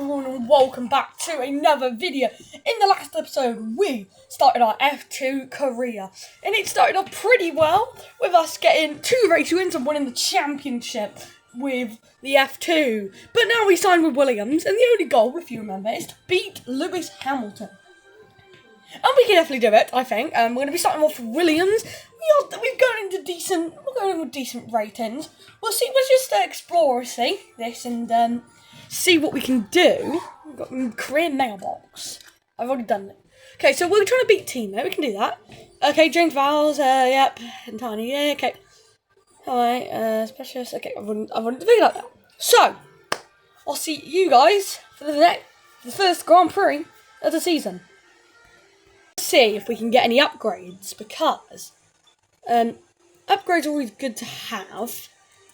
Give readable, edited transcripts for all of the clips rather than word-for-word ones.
everyone and welcome back to another video. In the last episode we started our F2 career and it started off pretty well with us getting 2 race wins and winning the championship with the F2. But now we signed with Williams and the only goal, if you remember, is to beat Lewis Hamilton. And we can definitely do it, I think. We're going to be starting off with Williams. We've gone into we're going with decent ratings. We'll see, let's just explore, this and see what we can do. We've got a career mailbox. I've already done it. Okay, so we're trying to beat teammate. We can do that. Okay, James Vowles, yep. And Tiny, yeah, okay. Alright, Specialist, okay, I've already figured out that. So, I'll see you guys for the first Grand Prix of the season. Let's see if we can get any upgrades, because upgrades are always good to have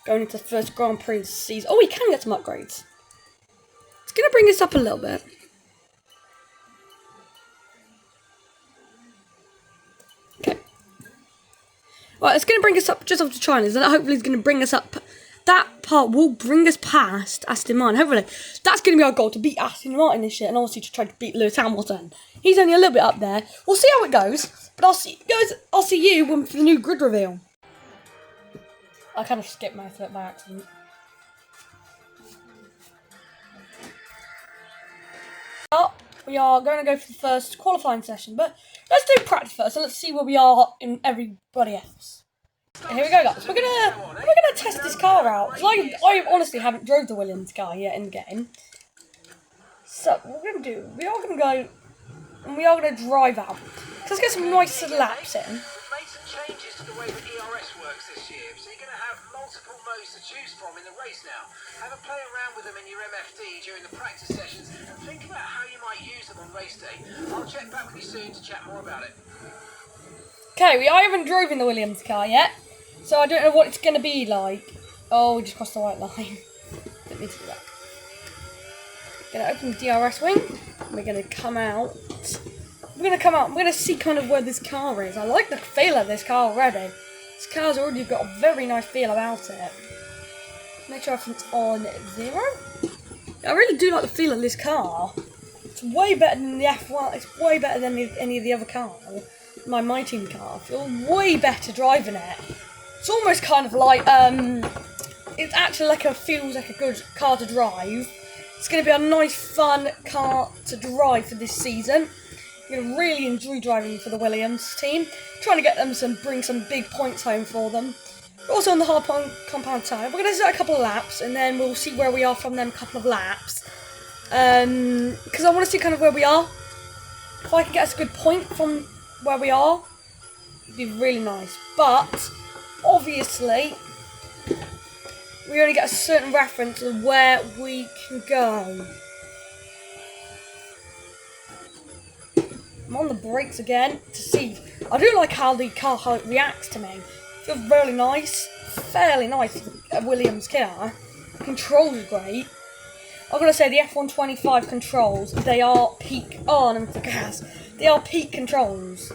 going into the first Grand Prix of the season. Oh, we can get some upgrades. It's going to bring us up a little bit. Okay. Right, it's going to bring us up just after China. So that hopefully is going to bring us up. That part will bring us past Aston Martin. Hopefully, that's going to be our goal, to beat Aston Martin this year. And obviously to try to beat Lewis Hamilton. He's only a little bit up there. We'll see how it goes. But I'll see you for the new grid reveal. I kind of skipped most of it by accident. We are going to go for the first qualifying session, but let's do practice first, and let's see where we are in everybody else. Okay, here we go, guys. We're gonna test this car out, because I honestly haven't drove the Williams car yet in the game. So what we're gonna do, we are gonna go and we are gonna drive out. So let's get some nice laps in. Changes to the way that ERS works this year, so you're going to have multiple modes to choose from in the race now. Have a play around with them in your MFD during the practice sessions and think about how you might use them on race day. I'll check back with you soon to chat more about it. Okay, I haven't driven the Williams car yet, so I don't know what it's going to be like. Oh, we just crossed the white line. Didn't need to do that. Going to open the DRS wing. We're going to come out. I'm going to see kind of where this car is. I like the feel of this car already. This car's already got a very nice feel about it. Make sure everything's on 0. I really do like the feel of this car. It's way better than the F1. It's way better than any of the other cars. My team car. I feel way better driving it. It's almost kind of like, it's actually feels like a good car to drive. It's going to be a nice, fun car to drive for this season. I'm going to really enjoy driving for the Williams team. Trying to get them bring some big points home for them. We're also on the hard compound tyre. We're going to do a couple of laps and then we'll see where we are from them couple of laps. Because I want to see kind of where we are. If I can get us a good point from where we are, it'd be really nice. But, obviously, we only get a certain reference of where we can go. I'm on the brakes again to see. I do like how the car reacts to me. It feels really nice, fairly nice for a Williams car. The controls are great. I've got to say the F125 controls, they are peak. Oh, and the gas. They are peak controls.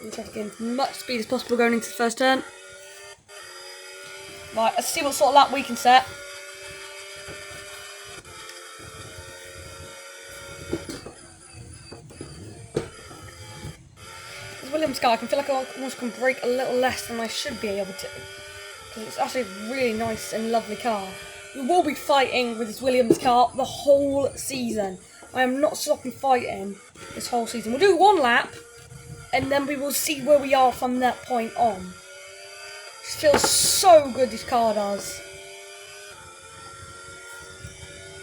I'm trying to gain as much speed as possible going into the first turn. Right, let's see what sort of lap we can set. Williams car, I can feel like I almost can brake a little less than I should be able to, because it's actually a really nice and lovely car. We will be fighting with this Williams car the whole season. I am not stopping fighting this whole season. We'll do 1 lap and then we will see where we are from that point on. It feels so good, this car does.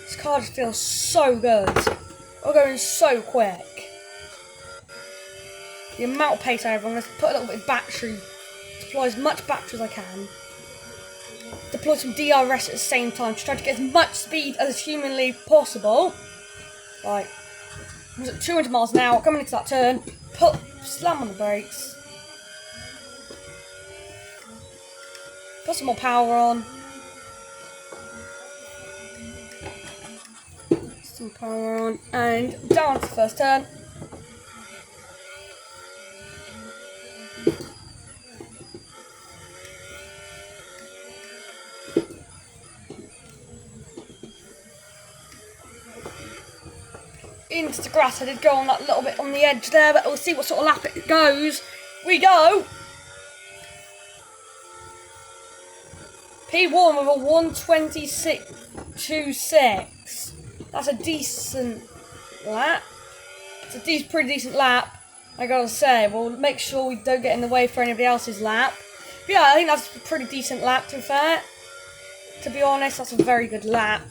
This car just feels so good. We're going so quick. The amount of pace I have, I'm going to put a little bit of battery, deploy as much battery as I can, deploy some DRS at the same time to try to get as much speed as humanly possible. Right, I was at 200 miles an hour, coming into that turn, slam on the brakes, put some more power on, and down to the first turn. into the grass. I did go on that little bit on the edge there, but we'll see what sort of lap it goes. We go. P1 with a 1:26.26. That's a decent lap. It's a pretty decent lap, I gotta say. We'll make sure we don't get in the way for anybody else's lap. But yeah, I think that's a pretty decent lap, to be fair. To be honest, that's a very good lap.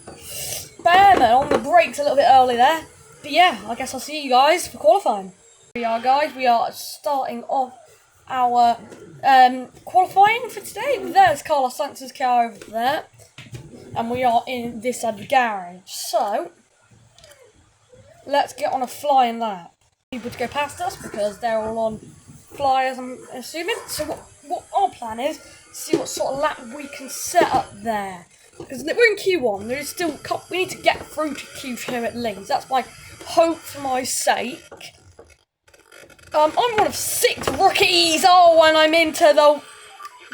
Bearman on the brakes a little bit early there. But yeah, I guess I'll see you guys for qualifying. Here we are, guys. We are starting off our qualifying for today. There's Carlos Sainz's car over there. And we are in this side of the garage. So, let's get on a flying lap. People to go past us because they're all on flyers, I'm assuming. So what our plan is, see what sort of lap we can set up there. Because we're in Q1, there is still, we need to get through to Q2 at least. That's my hope for my sake. I'm one of 6 rookies. Oh, when I'm into the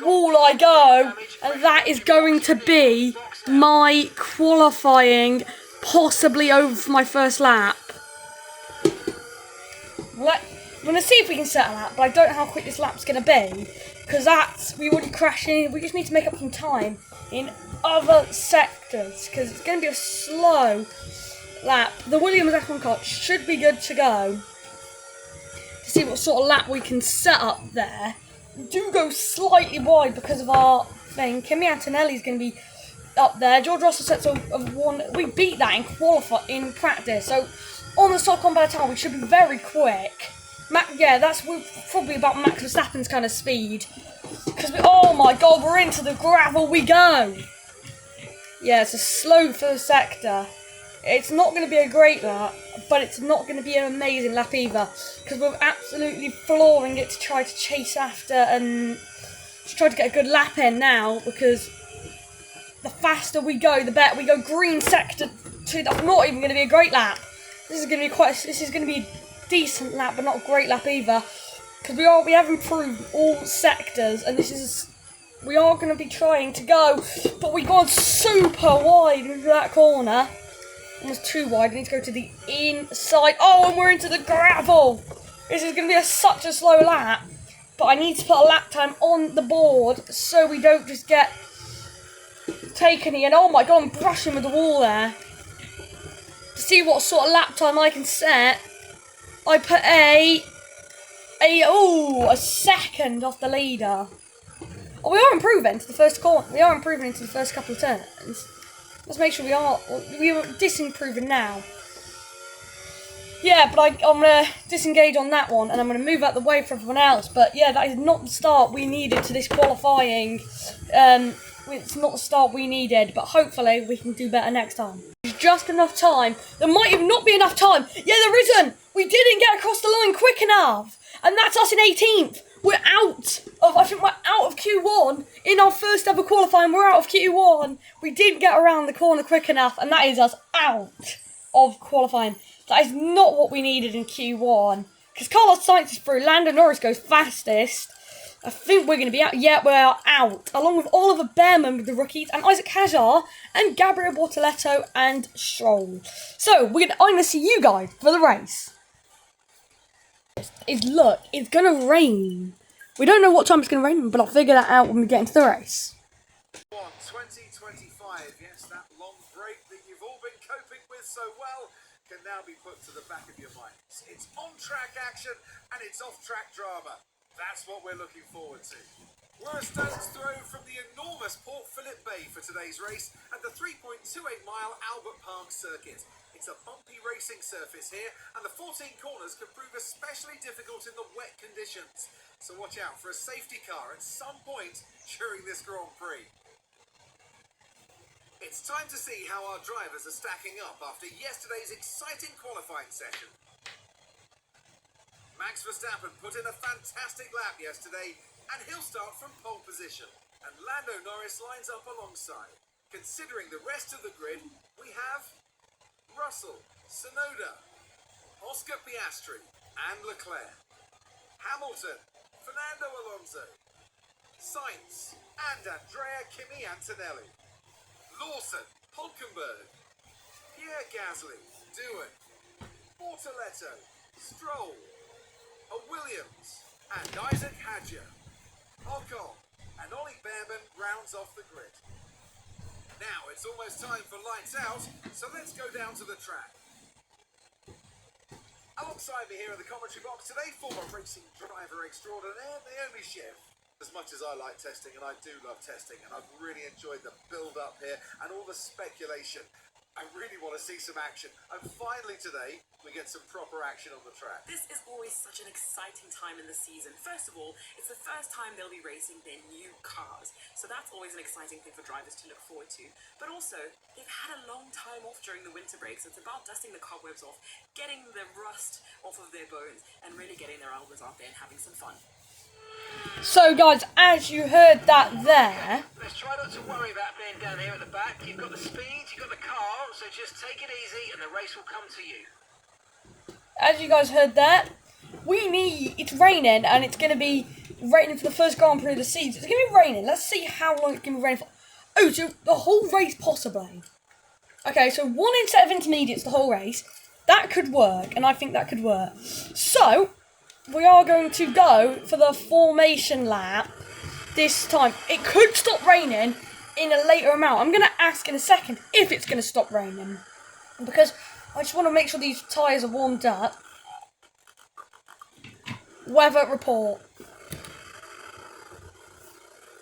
wall I go. And that is going to be my qualifying, possibly over for my first lap. I'm going to see if we can set a lap, but I don't know how quick this lap's going to be. Because we already crashed in. We just need to make up some time in other sectors. Because it's going to be a slow lap. The Williams F1 car should be good to go. To see what sort of lap we can set up there. We do go slightly wide because of our thing. Kimi Antonelli's going to be up there. George Russell sets of 1. We beat that in practice. So on the stock on by the time we should be very quick. That's probably about Max Verstappen's kind of speed. Because oh my god, we're into the gravel, we go! Yeah, it's a slow first sector. It's not going to be a great lap, but it's not going to be an amazing lap either. Because we're absolutely flooring it to try to chase after and to try to get a good lap in now. Because the faster we go, the better we go. Green sector 2, that's not even going to be a great lap. This is going to be a decent lap, but not a great lap either. Because we have improved all sectors, and we are going to be trying to go, but we've gone super wide into that corner. Almost too wide. We need to go to the inside. Oh, and we're into the gravel. This is going to be such a slow lap, but I need to put a lap time on the board so we don't just get taken in. Oh my god, I'm brushing with the wall there. To see what sort of lap time I can set, I put a second off the leader. Oh, we are improving to the first corner. We are improving into the first couple of turns. Let's make sure we are disimproving now. Yeah, but I'm going to disengage on that one, and I'm going to move out the way for everyone else. But yeah, that is not the start we needed to this qualifying. It's not the start we needed, but hopefully we can do better next time. Just enough time. There might even not be enough time. Yeah, there isn't. We didn't get across the line quick enough. And that's us in 18th. We're out of Q1. In our first ever qualifying, we're out of Q1. We didn't get around the corner quick enough, and that is us out of qualifying. That is not what we needed in Q1. Because Carlos Sainz is through. Lando Norris goes fastest. I think we're going to be out. Yeah, we're out. Along with Oliver Bearman with the rookies, and Isaac Hajar, and Gabriel Bortoletto, and Stroll. So, I'm going to see you guys for the race. Look, it's going to rain. We don't know what time it's going to rain, but I'll figure that out when we get into the race. 2025, yes, that long break that you've all been coping with so well can now be put to the back of your minds. It's on-track action and it's off-track drama. That's what we're looking forward to. We're a stone's throw from the enormous Port Phillip Bay for today's race at the 3.28-mile Albert Park circuit. It's a bumpy racing surface here, and the 14 corners can prove especially difficult in the wet conditions. So watch out for a safety car at some point during this Grand Prix. It's time to see how our drivers are stacking up after yesterday's exciting qualifying session. Max Verstappen put in a fantastic lap yesterday, and he'll start from pole position. And Lando Norris lines up alongside. Considering the rest of the grid, we have Russell, Tsunoda, Oscar Piastri, and Leclerc. Hamilton, Fernando Alonso, Sainz, and Andrea Kimi Antonelli. Lawson, Hulkenberg, Pierre Gasly, Doohan, Bortoletto, Stroll, a Williams, and Isaac Hadja. Ocon and Ollie Behrman rounds off the grid. Now it's almost time for lights out, so let's go down to the track. Alongside me here in the commentary box today, former racing driver extraordinaire Naomi Schiff. As much as I like testing, and I do love testing, and I've really enjoyed the build-up here and all the speculation, I really want to see some action. And finally today, we get some proper action on the track. This is always such an exciting time in the season. First of all, it's the first time they'll be racing their new cars. So that's always an exciting thing for drivers to look forward to. But also, they've had a long time off during the winter break, so it's about dusting the cobwebs off, getting the rust off of their bones, and really getting their elbows out there and having some fun. So guys, as you heard that there, Let's try not to worry about being down here at the back. You've got the speed, you've got the car, so just take it easy and the race will come to you. as you guys heard that, it's raining and it's going to be raining for the first Grand Prix of the season. It's going to be raining. Let's see how long it's going to be raining for. Oh, so the whole race possibly. Okay, so one instead of intermediates, the whole race. That could work, and I think that could work. So, we are going to go for the formation lap this time. It could stop raining in a later amount. I'm going to ask in a second if it's going to stop raining, because I just want to make sure these tyres are warmed up. Weather report.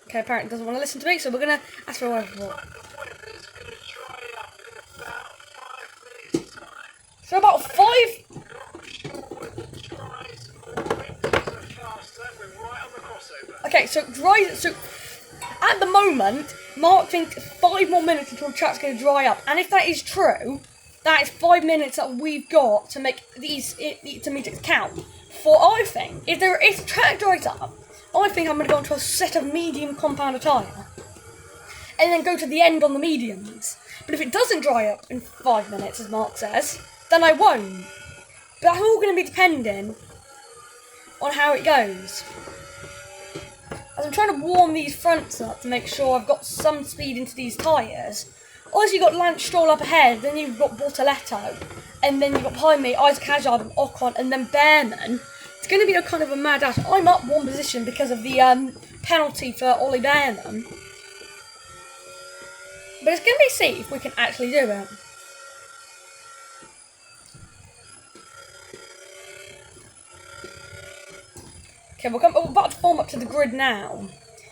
Okay, apparently it doesn't want to listen to me, so we're going to ask for a weather report. Weather's going to dry up in about 5 minutes' time. So about 5... Not sure whether it dries or winters are faster. We're right on the crossover. Okay, so at the moment, Mark thinks 5 more minutes until the track's going to dry up. And if that is true, that is 5 minutes that we've got to make these intermediates count. For I think, if the track dries up, I think I'm going to go into a set of medium compounder tyre. And then go to the end on the mediums. But if it doesn't dry up in 5 minutes, as Mark says, then I won't. But that's all going to be depending on how it goes. As I'm trying to warm these fronts up to make sure I've got some speed into these tyres. Also, you've got Lance Stroll up ahead, then you've got Bortoletto, and then you've got behind me Isaac Hadjar and Ocon, and then Behrman. It's going to be a kind of a mad dash. I'm up one position because of the penalty for Ollie Behrman. But it's going to be see if we can actually do it. Okay, we're about to form up to the grid now.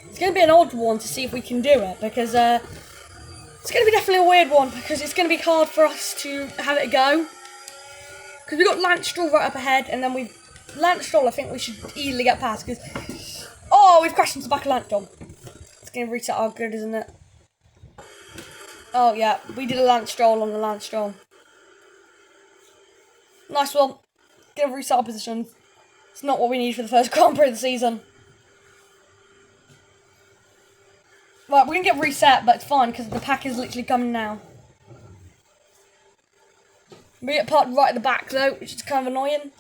It's going to be an odd one to see if we can do it, because it's going to be definitely a weird one, because it's going to be hard for us to have it go. Because we've got Lance Stroll right up ahead, and then Lance Stroll I think we should easily get past, because... Oh, we've crashed into the back of Lance Stroll. It's going to reset our grid, isn't it? Oh, yeah, we did a Lance Stroll on the Lance Stroll. Nice one. Going to reset our position. It's not what we need for the first Grand Prix of the season. Right, we're going to get reset, but it's fine, because the pack is literally coming now. We get parked right at the back, though, which is kind of annoying.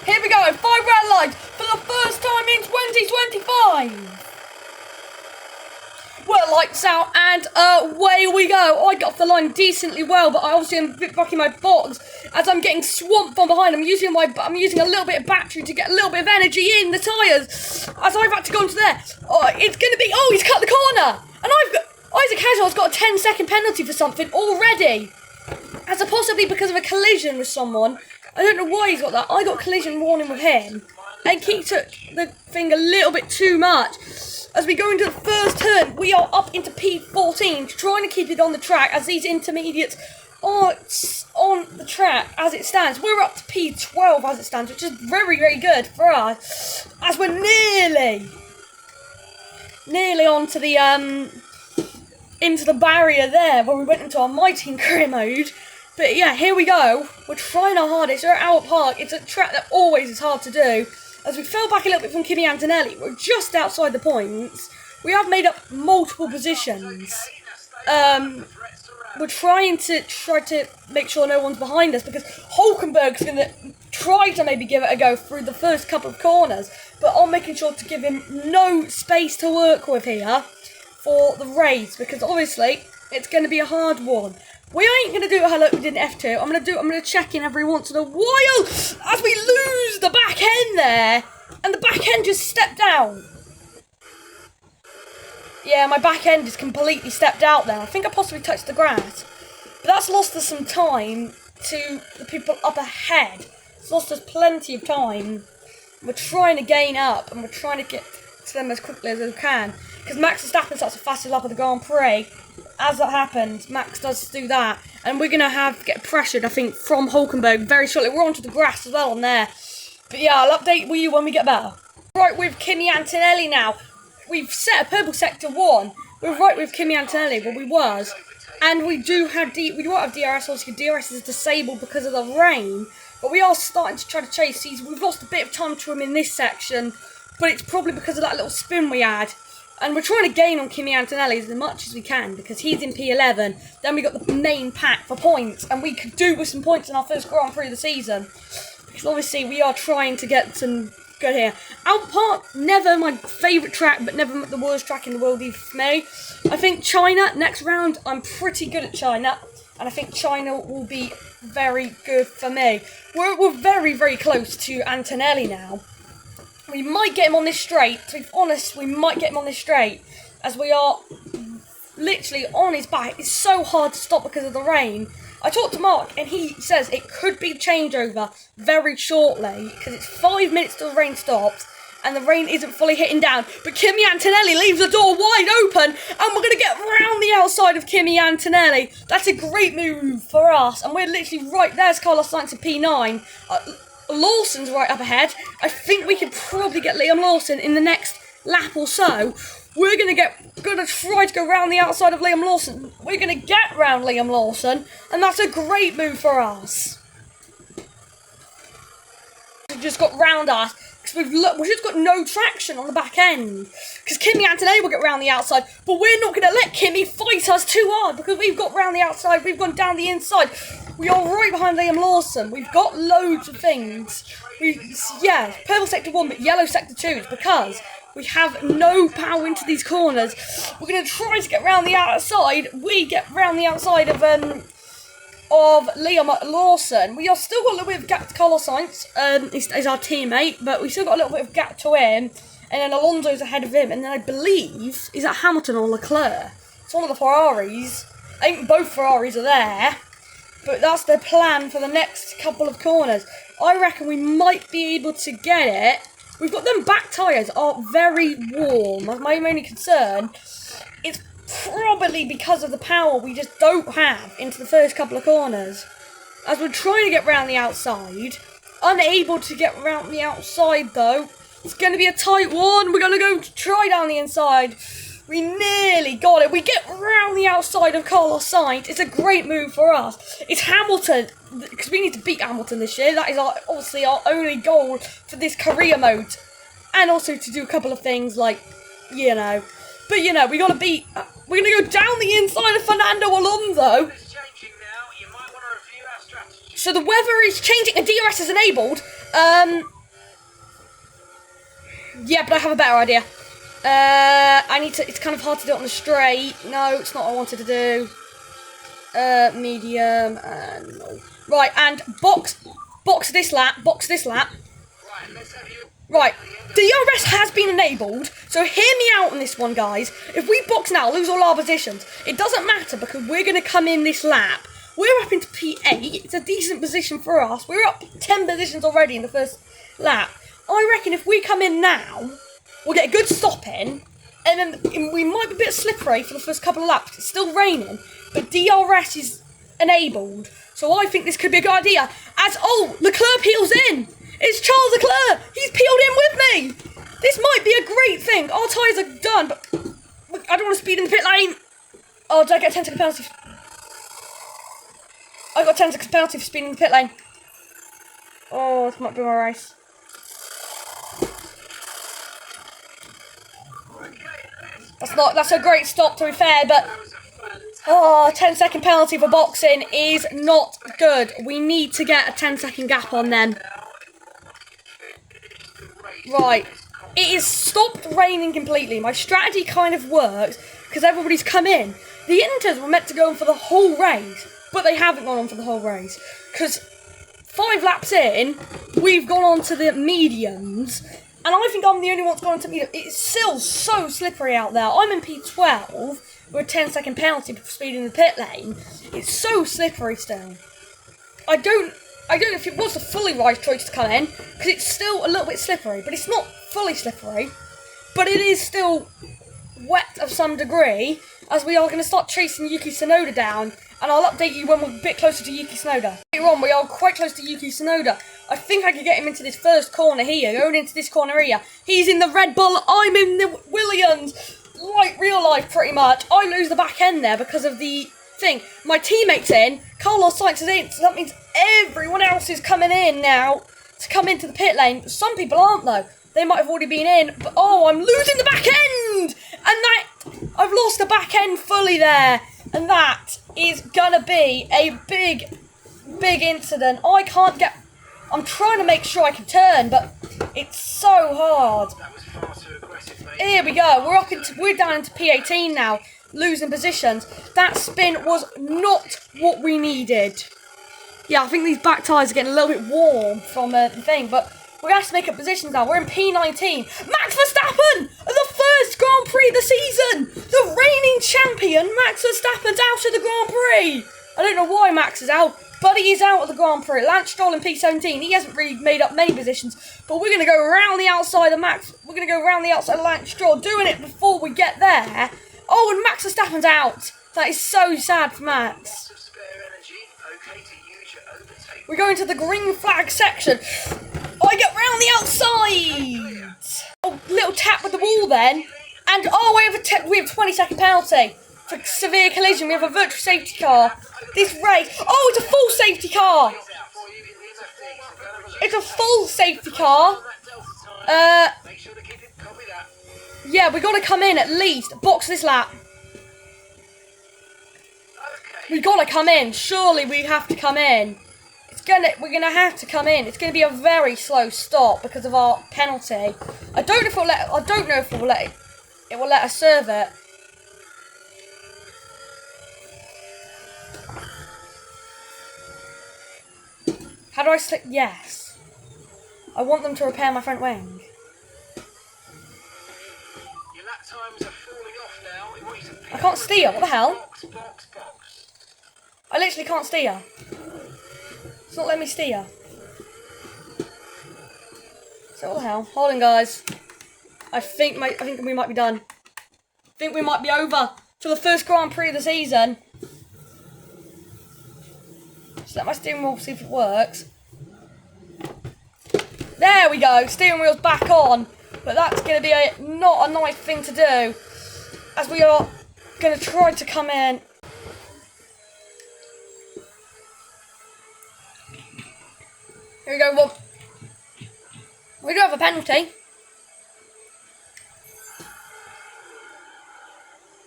Here we go, 5 red lights for the first time in 2025. Well, lights out, and away we go. I got off the line decently well, but I obviously am a bit back in my box as I'm getting swamped from behind. I'm using a little bit of battery to get a little bit of energy in the tyres as I've had to go into there. Oh, it's going to be... Oh, he's cut the corner, and Isaac Hadjar's got a 10-second penalty for something already, as a possibly because of a collision with someone. I don't know why he's got that. I got collision warning with him, and he took the thing a little bit too much. As we go into the first turn, we are up into P14, trying to keep it on the track as these intermediates are on the track as it stands. We're up to P12 as it stands, which is very, very good for us, as we're nearly onto the into the barrier there, where we went into our mighty in career mode. But yeah, here we go. We're trying our hardest. We're at Albert Park. It's a track that always is hard to do. as we fell back a little bit from Kimi Antonelli. We're just outside the points. We have made up multiple positions. We're trying to make sure no one's behind us, because Hulkenberg's going to try to maybe give it a go through the first couple of corners, but I'm making sure to give him no space to work with here for the race, because obviously it's going to be a hard one. We ain't going to do it like we did in F2. I'm going to check in every once in a while as we lose the back end there, and the back end just stepped down. Yeah, my back end is completely stepped out there. I think I possibly touched the grass. But that's lost us some time to the people up ahead. It's lost us plenty of time. We're trying to gain up, and we're trying to get to them as quickly as we can. Because Max Verstappen starts the fastest lap of the Grand Prix. As that happens, Max does do that. And we're going to get pressured, I think, from Hulkenberg very shortly. We're onto the grass as well on there. But yeah, I'll update you when we get better. Right, with Kimi Antonelli now. We've set a purple sector 1. We're right with Kimi Antonelli, well, we was. And we do have DRS, obviously DRS is disabled because of the rain. But we are starting to try to chase these. We've lost a bit of time to him in this section, but it's probably because of that little spin we had. And we're trying to gain on Kimi Antonelli as much as we can, because he's in P11. Then we got the main pack for points, and we could do with some points in our first Grand Prix of the season. Because obviously we are trying to get some good here. Albert Park, never my favourite track, but never the worst track in the world either for me. I think China, next round, I'm pretty good at China. And I think China will be very good for me. We're very, very close to Antonelli now. We might get him on this straight. To be honest, we might get him on this straight. As we are literally on his back. It's so hard to stop because of the rain. I talked to Mark, and he says it could be changeover very shortly, because it's 5 minutes till the rain stops, and the rain isn't fully hitting down. But Kimi Antonelli leaves the door wide open, and we're going to get round the outside of Kimi Antonelli. That's a great move for us, and we're literally right there's Carlos Sainz in P9. Lawson's right up ahead. I think we could probably get Liam Lawson in the next lap or so. We're gonna try to go round the outside of Liam Lawson. We're gonna get round Liam Lawson, and that's a great move for us. We've just got round us because we've just got no traction on the back end. Because Kimi Antonelli will get round the outside, but we're not gonna let Kimi fight us too hard because we've got round the outside. We've gone down the inside. We are right behind Liam Lawson. We've got loads of things. Purple sector 1, but yellow sector 2. It's because we have no power into these corners. We're going to try to get round the outside. We get round the outside of Liam Lawson. We are still got a little bit of gap to Carlos Sainz. He's our teammate, but we still got a little bit of gap to him. And then Alonso's ahead of him. And then I believe, is that Hamilton or Leclerc? It's one of the Ferraris. I think both Ferraris are there. But that's the plan for the next couple of corners. I reckon we might be able to get it. We've got them back tyres are very warm. That's my only concern. It's probably because of the power we just don't have into the first couple of corners. As we're trying to get round the outside. Unable to get round the outside though. It's going to be a tight one. We're going to go try down the inside. We nearly got it. We get round the outside of Carlos Sainz. It's a great move for us. It's Hamilton, because we need to beat Hamilton this year. That is obviously our only goal for this career mode. And also to do a couple of things like, But, we got to beat... We're going to go down the inside of Fernando Alonso. So the weather is changing and DRS is enabled. Yeah, but I have a better idea. It's kind of hard to do it on the straight. No, it's not what I wanted to do. Medium, and no. Right, and box this lap. Right, DRS has been enabled, so hear me out on this one, guys. If we box now, lose all our positions, it doesn't matter because we're going to come in this lap. We're up into P8, it's a decent position for us. We're up 10 positions already in the first lap. I reckon if we come in now, we'll get a good stop in, and then we might be a bit slippery for the first couple of laps. It's still raining, but DRS is enabled, so I think this could be a good idea. Leclerc peels in. It's Charles Leclerc. He's peeled in with me. This might be a great thing. Our tyres are done, but I don't want to speed in the pit lane. Oh, did I get a 10-second penalty? I got a 10-second penalty for speeding in the pit lane. Oh, this might be my race. That's a great stop, to be fair, but 10-second penalty for boxing is not good. We need to get a 10-second gap on them. Right. It is stopped raining completely. My strategy kind of works because everybody's come in. The Inters were meant to go on for the whole race, but they haven't gone on for the whole race because 5 laps in, we've gone on to the mediums, and I think I'm the only one that's gone on to medium. It's still so slippery out there. I'm in P12 with a 10-second penalty for speeding the pit lane. It's so slippery still. I don't know if it was the fully right choice to come in, because it's still a little bit slippery, but it's not fully slippery. But it is still wet of some degree, as we are going to start chasing Yuki Tsunoda down, and I'll update you when we're a bit closer to Yuki Tsunoda. Later on, we are quite close to Yuki Tsunoda. I think I could get him into this first corner here, going into this corner here. He's in the Red Bull, I'm in the Williams. Like real life, pretty much. I lose the back end there because of the thing. My teammate's in, Carlos Sainz is in, so that means everyone else is coming in now to come into the pit lane. Some people aren't though. They might have already been in, but oh, I'm losing the back end! And I've lost the back end fully there. And that is gonna be a big incident. I'm trying to make sure I can turn, but it's so hard. That was far too aggressive, mate. Here we go. We're down into P18 now, losing positions. That spin was not what we needed. Yeah, I think these back tyres are getting a little bit warm from the thing, but we're going to have to make up positions now. We're in P19. Max Verstappen! The first Grand Prix of the season! The reigning champion, Max Verstappen's out of the Grand Prix! I don't know why Max is out, but he is out of the Grand Prix. Lance Stroll in P17. He hasn't really made up many positions, but we're going to go around the outside of Max. We're going to go around the outside of Lance Stroll, doing it before we get there. Oh, and Max Verstappen's out. That is so sad for Max. We're going to the green flag section. I get round the outside. Oh, little tap with the wall then. And oh, we have 20-second penalty for severe collision. We have a virtual safety car. This race. Oh, it's a full safety car. It's a full safety car. Yeah, we got to come in at least. Box this lap. We got to come in. Surely we have to come in. We're gonna have to come in. It's gonna be a very slow stop because of our penalty. I don't know if it will let us serve it. How do I slip? Yes. I want them to repair my front wing. Your lap times are falling off now. I can't steer. What the hell? Box. I literally can't steer. It's not letting me steer. So what the hell? Hold on, guys. I think we might be done. I think we might be over for the first Grand Prix of the season. Just let my steering wheel see if it works. There we go. Steering wheel's back on. But that's going to be not a nice thing to do, as we are going to try to come in. Here we go, well, we do have a penalty.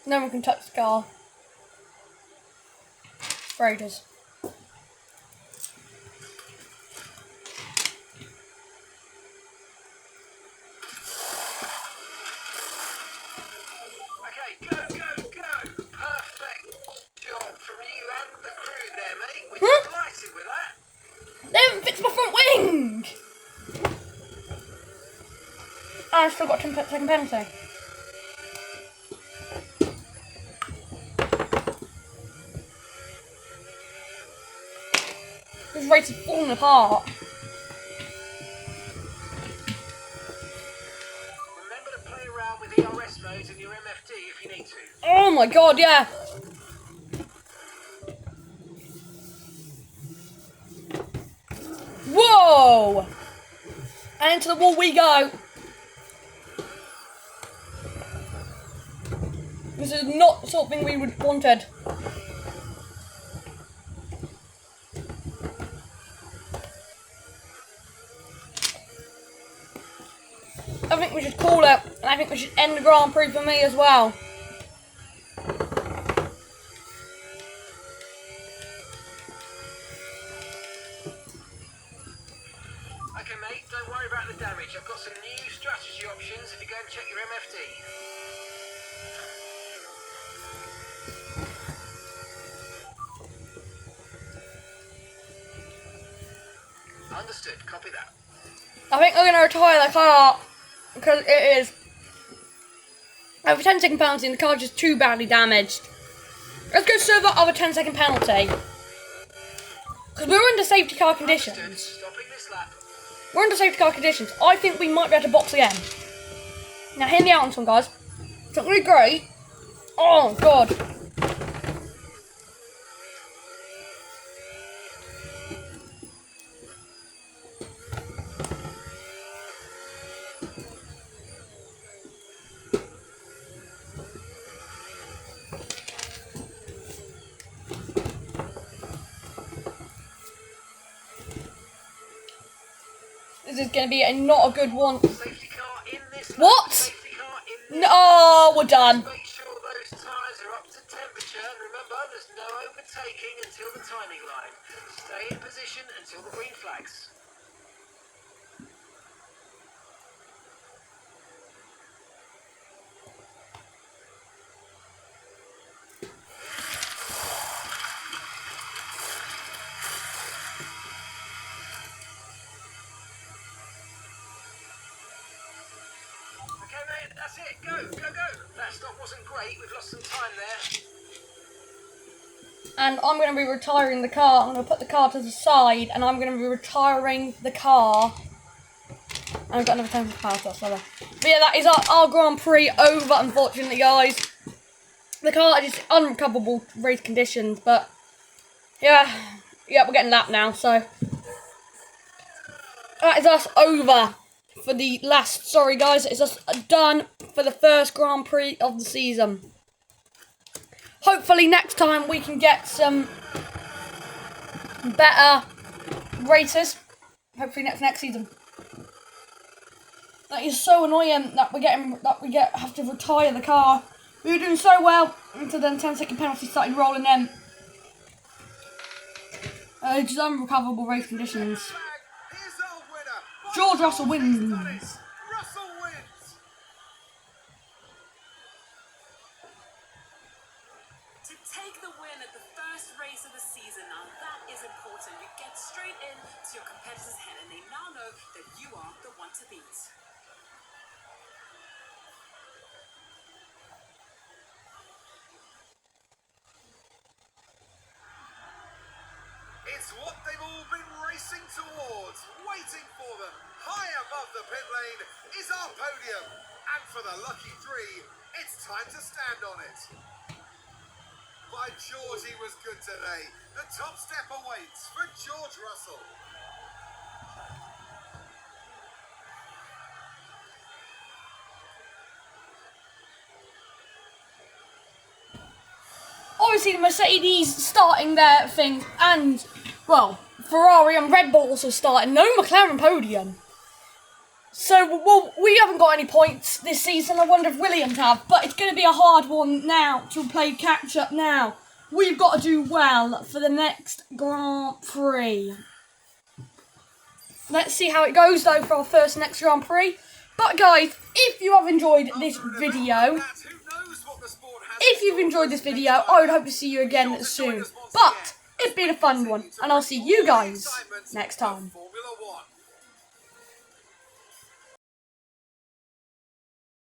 No one can touch the car. Raiders. Okay, go. Perfect job from you and the crew there, mate. We're delighted with that. They haven't fixed my front wing! And I've still got a 10-second penalty. This race is falling apart. Remember to play around with ERS modes in your MFD if you need to. Oh my god, yeah! Whoa! And into the wall we go. This is not something we would wanted. I think we should call it, and I think we should end the Grand Prix for me as well. Okay, mate, don't worry about the damage. I've got some new strategy options if you go and check your MFD. Understood, copy that. I think I'm going to retire the car because it is over 10-second penalty and the car is just too badly damaged. Let's go serve that other 10-second penalty. Because we're under safety car conditions. Stopping this lap. We're under safety car conditions. I think we might be able to box again. Now hear me out on this one, guys. It's not really great. Oh, God. This is going to be not a good one. Safety car in this lap. What? Safety car in this No, we're done. Make sure those tyres are up to temperature. And remember, there's no overtaking until the timing line. Stay in position until the green flags. Okay, mate, that's it. Go, go, go. That stop wasn't great. We've lost some time there. And I'm going to be retiring the car. I'm going to put the car to the side, and I'm going to be retiring the car. I've got another 10 power plus, but yeah, that is our Grand Prix over, unfortunately, guys. The car is just unrecoverable race conditions, but yeah, we're getting lapped now, so that is us over for the last. Sorry, guys, it's us done for the first Grand Prix of the season. Hopefully next time we can get some better races. Hopefully next season. That is so annoying that have to retire the car. We were doing so well until then 10-second penalty started rolling in. Just unrecoverable race conditions. Here's our winner. George Russell wins. Russell wins. To take the win at the first race of the season, now that is important. You get straight in to your competitor's head and they now know that you are the one to beat. It's what they've all been racing towards, waiting for them. High above the pit lane is our podium. And for the lucky three, it's time to stand on it. By George, he was good today. The top step awaits for George Russell. Obviously, the Mercedes starting their thing, and, well, Ferrari and Red Bull also starting. No McLaren podium. So, well, we haven't got any points this season. I wonder if Williams have. But it's going to be a hard one now to play catch-up now. We've got to do well for the next Grand Prix. Let's see how it goes, though, for our next Grand Prix. But, guys, if you have enjoyed this video... If you've enjoyed this video, I would hope to see you again soon. But it's been a fun one, and I'll see you guys next time.